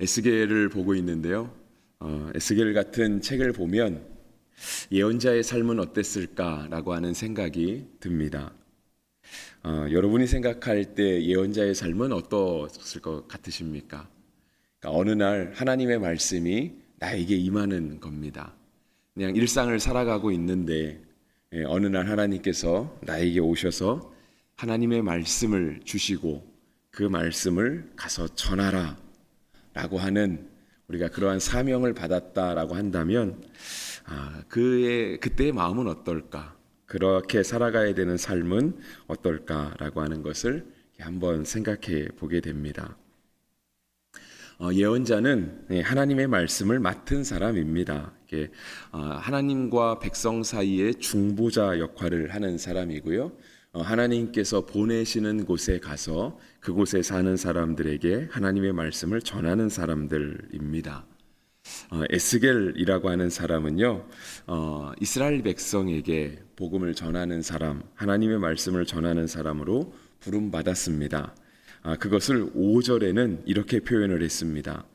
에스겔을 보고 있는데요. 에스겔 같은 책을 보면 예언자의 삶은 어땠을까라고 하는 생각이 듭니다. 여러분이 생각할 때 예언자의 삶은 어떠했을 것 같으십니까? 그러니까 어느 날 하나님의 말씀이 나에게 임하는 겁니다. 그냥 일상을 살아가고 있는데 어느 날 하나님께서 나에게 오셔서 하나님의 말씀을 주시고 그 말씀을 가서 전하라 라고 하는, 우리가 그러한 사명을 받았다라고 한다면 그때의 마음은 어떨까? 그렇게 살아가야 되는 삶은 어떨까라고 하는 것을 한번 생각해 보게 됩니다. 예언자는 하나님의 말씀을 맡은 사람입니다. 하나님과 백성 사이의 중보자 역할을 하는 사람이고요. 하나님께서 보내시는 곳에 가서 그곳에 사는 사람들에게 하나님의 말씀을 전하는 사람들입니다. 에스겔이라고 하는 사람은요, 이스라엘 백성에게 복음을 전하는 사람, 하나님의 말씀을 전하는 사람으로 부름받았습니다. 그것을 5절에는 이렇게 표현을 했습니다.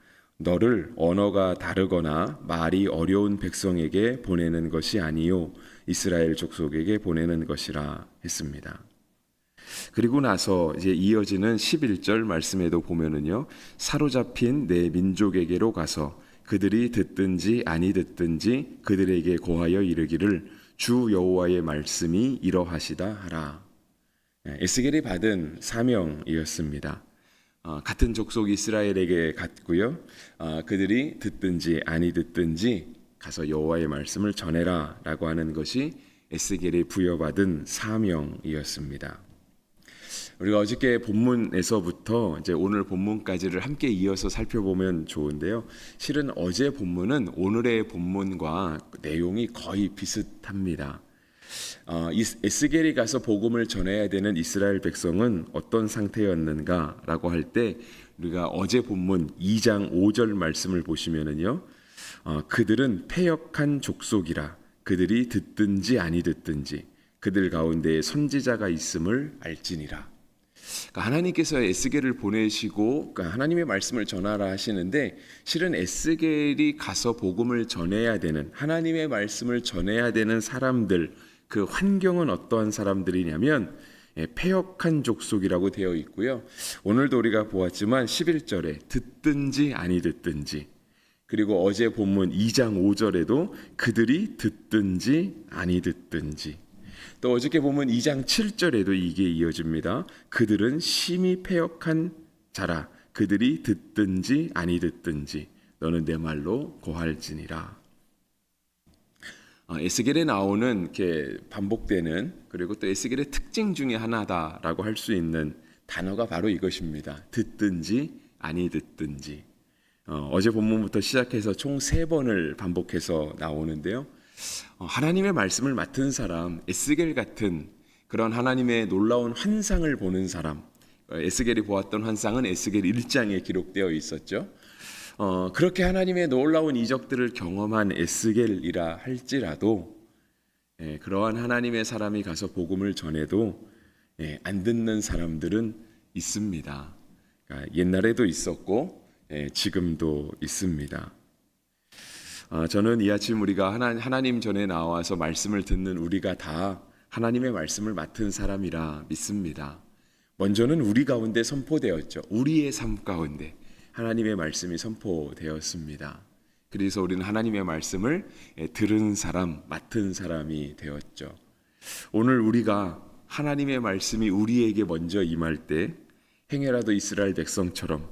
너를 언어가 다르거나 말이 어려운 백성에게 보내는 것이 아니요 이스라엘 족속에게 보내는 것이라 했습니다. 그리고 나서 이제 이어지는 11절 말씀에도 보면은요, 사로잡힌 내 민족에게로 가서 그들이 듣든지 아니 듣든지 그들에게 고하여 이르기를 주 여호와의 말씀이 이러하시다 하라. 에스겔이 받은 사명이었습니다. 같은 족속 이스라엘에게 갔고요. 그들이 듣든지 아니 듣든지 가서 여호와의 말씀을 전해라 라고 하는 것이 에스겔이 부여받은 사명이었습니다. 우리가 어저께 본문에서부터 이제 오늘 본문까지를 함께 이어서 살펴보면 좋은데요. 실은 어제 본문은 오늘의 본문과 내용이 거의 비슷합니다. 에스겔이 가서 복음을 전해야 되는 이스라엘 백성은 어떤 상태였는가라고 할 때, 우리가 어제 본문 2장 5절 말씀을 보시면은요, 그들은 패역한 족속이라 그들이 듣든지 아니 듣든지 그들 가운데에 선지자가 있음을 알지니라. 그러니까 하나님께서 에스겔을 보내시고 하나님의 말씀을 전하라 하시는데, 실은 에스겔이 가서 복음을 전해야 되는, 하나님의 말씀을 전해야 되는 사람들, 그 환경은 어떠한 사람들이냐면 패역한 족속이라고 되어 있고요. 오늘도 우리가 보았지만 11절에 듣든지 아니 듣든지, 그리고 어제 본문 2장 5절에도 그들이 듣든지 아니 듣든지, 또 어저께 보면 2장 7절에도 이게 이어집니다. 그들은 심히 패역한 자라 그들이 듣든지 아니 듣든지 너는 내 말로 고할지니라. 에스겔에 나오는 이렇게 반복되는, 그리고 또 에스겔의 특징 중에 하나다라고 할 수 있는 단어가 바로 이것입니다. 듣든지 아니 듣든지. 어제 본문부터 시작해서 총 3번을 반복해서 나오는데요. 하나님의 말씀을 맡은 사람, 에스겔 같은 그런 하나님의 놀라운 환상을 보는 사람, 에스겔이 보았던 환상은 에스겔 1장에 기록되어 있었죠. 그렇게 하나님의 놀라운 이적들을 경험한 에스겔이라 할지라도 그러한 하나님의 사람이 가서 복음을 전해도 안 듣는 사람들은 있습니다. 그러니까 옛날에도 있었고 지금도 있습니다. 저는 이 아침 우리가 하나님 전에 나와서 말씀을 듣는 우리가 다 하나님의 말씀을 맡은 사람이라 믿습니다. 먼저는 우리 가운데 선포되었죠. 우리의 삶 가운데 하나님의 말씀이 선포되었습니다. 그래서 우리는 하나님의 말씀을 들은 사람, 맡은 사람이 되었죠. 오늘 우리가 하나님의 말씀이 우리에게 먼저 임할 때 행여라도 이스라엘 백성처럼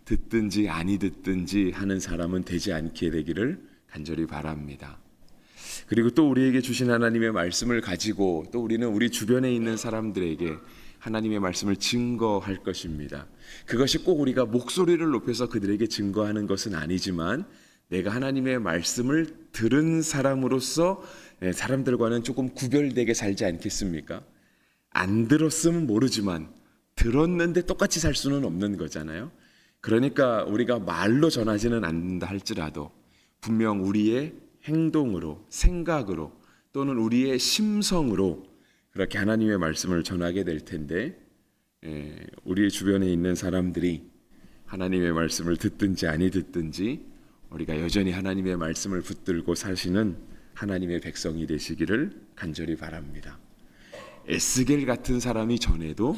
듣든지 아니 듣든지 하는 사람은 되지 않게 되기를 간절히 바랍니다. 그리고 또 우리에게 주신 하나님의 말씀을 가지고 또 우리는 우리 주변에 있는 사람들에게 하나님의 말씀을 증거할 것입니다. 그것이 꼭 우리가 목소리를 높여서 그들에게 증거하는 것은 아니지만, 내가 하나님의 말씀을 들은 사람으로서 사람들과는 조금 구별되게 살지 않겠습니까? 안 들었으면 모르지만 들었는데 똑같이 살 수는 없는 거잖아요. 그러니까 우리가 말로 전하지는 않는다 할지라도 분명 우리의 행동으로, 생각으로, 또는 우리의 심성으로 그렇게 하나님의 말씀을 전하게 될 텐데, 우리 주변에 있는 사람들이 하나님의 말씀을 듣든지 아니 듣든지 우리가 여전히 하나님의 말씀을 붙들고 사시는 하나님의 백성이 되시기를 간절히 바랍니다. 에스겔 같은 사람이 전해도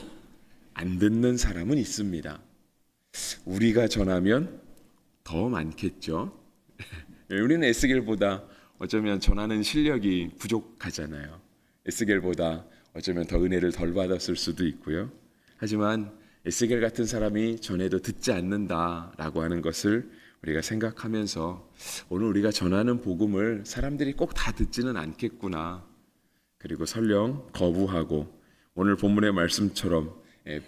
안 듣는 사람은 있습니다. 우리가 전하면 더 많겠죠. 우리는 에스겔보다 어쩌면 전하는 실력이 부족하잖아요. 에스겔보다 어쩌면 더 은혜를 덜 받았을 수도 있고요. 하지만 에스겔 같은 사람이 전해도 듣지 않는다라고 하는 것을 우리가 생각하면서 오늘 우리가 전하는 복음을 사람들이 꼭 다 듣지는 않겠구나. 그리고 설령 거부하고 오늘 본문의 말씀처럼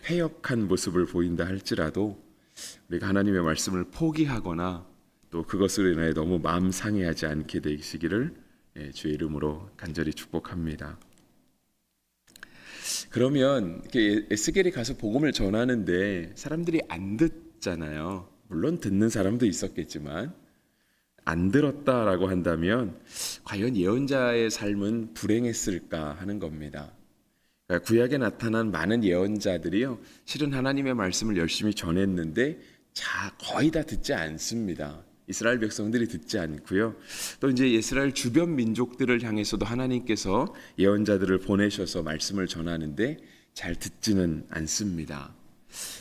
패역한 모습을 보인다 할지라도 우리가 하나님의 말씀을 포기하거나 또 그것으로 인하여 너무 마음 상해하지 않게 되시기를 주의 이름으로 간절히 축복합니다. 그러면 에스겔이 가서 복음을 전하는데 사람들이 안 듣잖아요. 물론 듣는 사람도 있었겠지만 안 들었다라고 한다면 과연 예언자의 삶은 불행했을까 하는 겁니다. 그러니까 구약에 나타난 많은 예언자들이요, 실은 하나님의 말씀을 열심히 전했는데 거의 다 듣지 않습니다. 이스라엘 백성들이 듣지 않고요. 또 이제 이스라엘 주변 민족들을 향해서도 하나님께서 예언자들을 보내셔서 말씀을 전하는데 잘 듣지는 않습니다.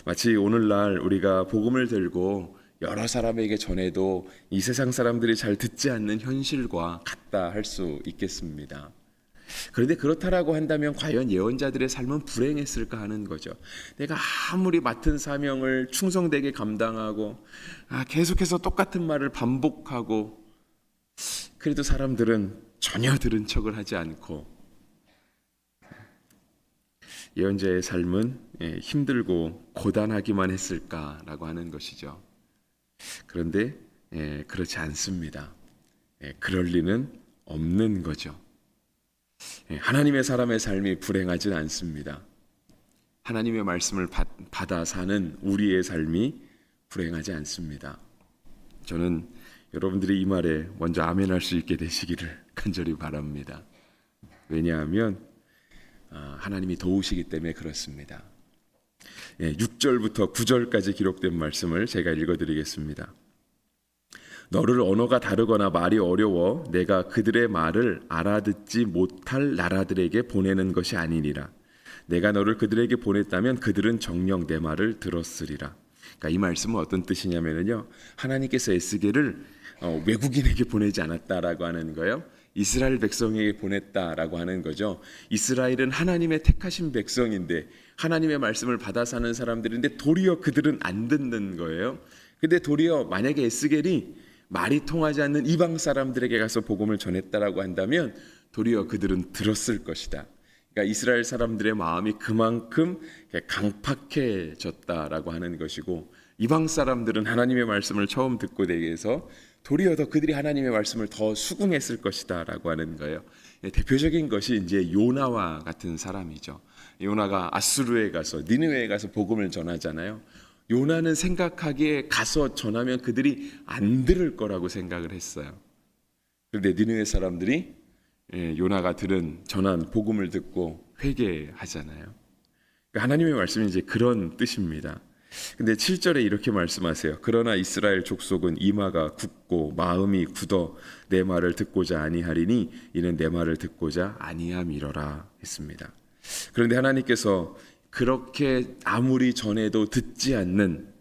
마치 오늘날 우리가 복음을 들고 여러 사람에게 전해도 이 세상 사람들이 잘 듣지 않는 현실과 같다 할 수 있겠습니다. 그런데 그렇다라고 한다면 과연 예언자들의 삶은 불행했을까 하는 거죠. 내가 아무리 맡은 사명을 충성되게 감당하고 계속해서 똑같은 말을 반복하고 그래도 사람들은 전혀 들은 척을 하지 않고 예언자의 삶은 힘들고 고단하기만 했을까라고 하는 것이죠. 그런데 그렇지 않습니다. 그럴 리는 없는 거죠. 하나님의 사람의 삶이 불행하진 않습니다. 하나님의 말씀을 받아 사는 우리의 삶이 불행하지 않습니다. 저는 여러분들이 이 말에 먼저 아멘할 수 있게 되시기를 간절히 바랍니다. 왜냐하면 하나님이 도우시기 때문에 그렇습니다. 6절부터 9절까지 기록된 말씀을 제가 읽어드리겠습니다. 너를 언어가 다르거나 말이 어려워 내가 그들의 말을 알아듣지 못할 나라들에게 보내는 것이 아니니라. 내가 너를 그들에게 보냈다면 그들은 정녕 내 말을 들었으리라. 그러니까 이 말씀은 어떤 뜻이냐면요, 하나님께서 에스겔을 외국인에게 보내지 않았다라고 하는 거예요. 이스라엘 백성에게 보냈다라고 하는 거죠. 이스라엘은 하나님의 택하신 백성인데 하나님의 말씀을 받아 사는 사람들인데 도리어 그들은 안 듣는 거예요. 근데 도리어 만약에 에스겔이 말이 통하지 않는 이방 사람들에게 가서 복음을 전했다라고 한다면 도리어 그들은 들었을 것이다. 그러니까 이스라엘 사람들의 마음이 그만큼 강팍해졌다라고 하는 것이고 이방 사람들은 하나님의 말씀을 처음 듣고 대해서 도리어 더 그들이 하나님의 말씀을 더 수긍했을 것이다라고 하는 거예요. 대표적인 것이 이제 요나와 같은 사람이죠. 요나가 아수르에 가서 니느웨에 가서 복음을 전하잖아요. 요나는 생각하기에 가서 전하면 그들이 안 들을 거라고 생각을 했어요. 그런데 니느웨 사람들이 요나가 전한 복음을 듣고 회개하잖아요. 그러니까 하나님의 말씀이 이제 그런 뜻입니다. 근데 7절에 이렇게 말씀하세요. 그러나 이스라엘 족속은 이마가 굳고 마음이 굳어 내 말을 듣고자 아니하리니 이는 내 말을 듣고자 아니함이러라 했습니다. 그런데 하나님께서 그렇게 아무리 전해도 듣지 않는,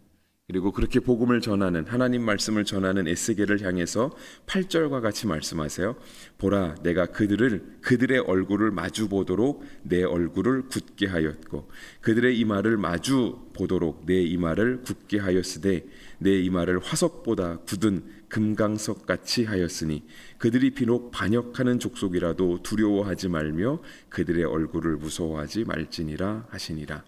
그리고 그렇게 복음을 전하는, 하나님 말씀을 전하는 에스겔을 향해서 8절과 같이 말씀하세요. 보라, 내가 그들의 얼굴을 마주 보도록 내 얼굴을 굳게 하였고 그들의 이마를 마주 보도록 내 이마를 굳게 하였으되 내 이마를 화석보다 굳은 금강석 같이 하였으니 그들이 비록 반역하는 족속이라도 두려워하지 말며 그들의 얼굴을 무서워하지 말지니라 하시니라.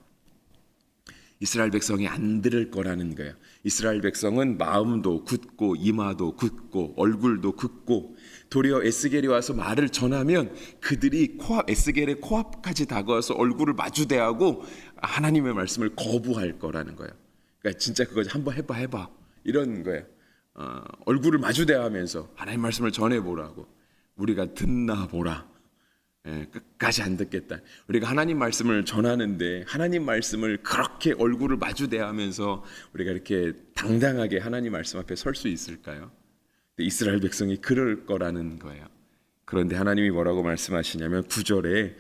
이스라엘 백성이 안 들을 거라는 거예요. 이스라엘 백성은 마음도 굳고 이마도 굳고 얼굴도 굳고 도리어 에스겔이 와서 말을 전하면 그들이 에스겔의 코앞까지 다가와서 얼굴을 마주대하고 하나님의 말씀을 거부할 거라는 거예요. 그러니까 진짜 그거 한번 해봐 이런 거예요. 얼굴을 마주대하면서 하나님 말씀을 전해보라고, 우리가 듣나 보라. 끝까지 안 듣겠다. 우리가 하나님 말씀을 전하는데 하나님 말씀을 그렇게 얼굴을 마주대하면서 우리가 이렇게 당당하게 하나님 말씀 앞에 설 수 있을까요? 이스라엘 백성이 그럴 거라는 거예요. 그런데 하나님이 뭐라고 말씀하시냐면 9절에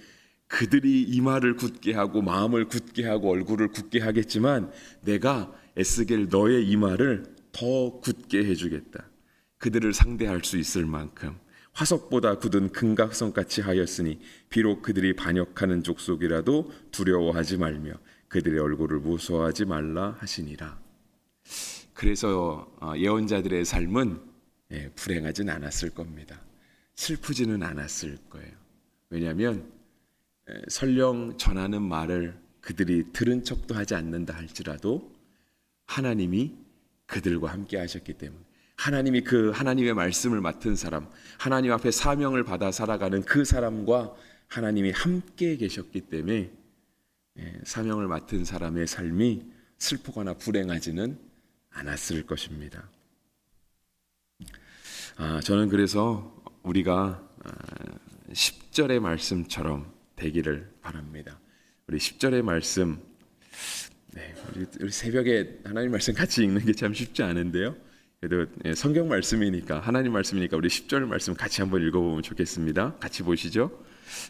그들이 이마를 굳게 하고 마음을 굳게 하고 얼굴을 굳게 하겠지만 내가 에스겔 너의 이마를 더 굳게 해주겠다. 그들을 상대할 수 있을 만큼 화석보다 굳은 금각성같이 하였으니 비록 그들이 반역하는 족속이라도 두려워하지 말며 그들의 얼굴을 무서워하지 말라 하시니라. 그래서 예언자들의 삶은 불행하진 않았을 겁니다. 슬프지는 않았을 거예요. 왜냐하면 설령 전하는 말을 그들이 들은 척도 하지 않는다 할지라도 하나님이 그들과 함께 하셨기 때문에 하나님이 그 하나님의 말씀을 맡은 사람, 하나님 앞에 사명을 받아 살아가는 그 사람과 하나님이 함께 계셨기 때문에 사명을 맡은 사람의 삶이 슬프거나 불행하지는 않았을 것입니다. 저는 그래서 우리가 10절의 말씀처럼 되기를 바랍니다. 우리 10절의 말씀, 우리 새벽에 하나님 말씀 같이 읽는 게 참 쉽지 않은데요. 그래도 성경 말씀이니까 하나님 말씀이니까 우리 10절 말씀 같이 한번 읽어보면 좋겠습니다. 같이 보시죠.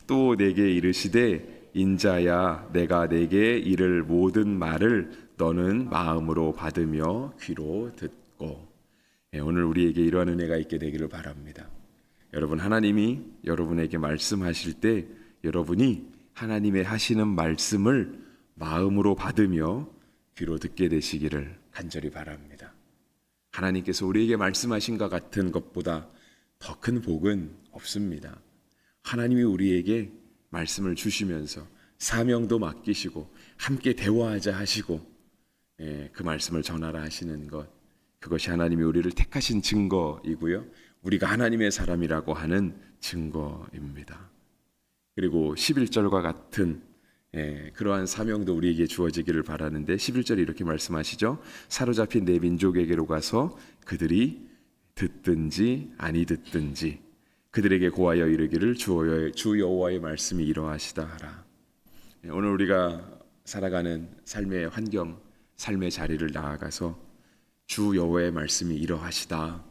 또 내게 이르시되 인자야 내가 내게 이를 모든 말을 너는 마음으로 받으며 귀로 듣고. 오늘 우리에게 이러한 은혜가 있게 되기를 바랍니다. 여러분 하나님이 여러분에게 말씀하실 때 여러분이 하나님의 하시는 말씀을 마음으로 받으며 귀로 듣게 되시기를 간절히 바랍니다. 하나님께서 우리에게 말씀하신 것 같은 것보다 더 큰 복은 없습니다. 하나님이 우리에게 말씀을 주시면서 사명도 맡기시고 함께 대화하자 하시고 그 말씀을 전하라 하시는 것, 그것이 하나님이 우리를 택하신 증거이고요. 우리가 하나님의 사람이라고 하는 증거입니다. 그리고 11절과 같은 그러한 사명도 우리에게 주어지기를 바라는데 11절에 이렇게 말씀하시죠. 사로잡힌 내 민족에게로 가서 그들이 듣든지 아니 듣든지 그들에게 고하여 이르기를 주 여호와의 말씀이 이러하시다 하라. 오늘 우리가 살아가는 삶의 환경, 삶의 자리를 나아가서 주 여호와의 말씀이 이러하시다.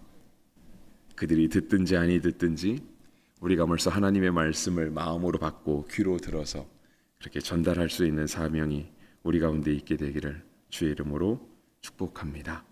그들이 듣든지 아니 듣든지 우리가 벌써 하나님의 말씀을 마음으로 받고 귀로 들어서 그렇게 전달할 수 있는 사명이 우리 가운데 있게 되기를 주의 이름으로 축복합니다.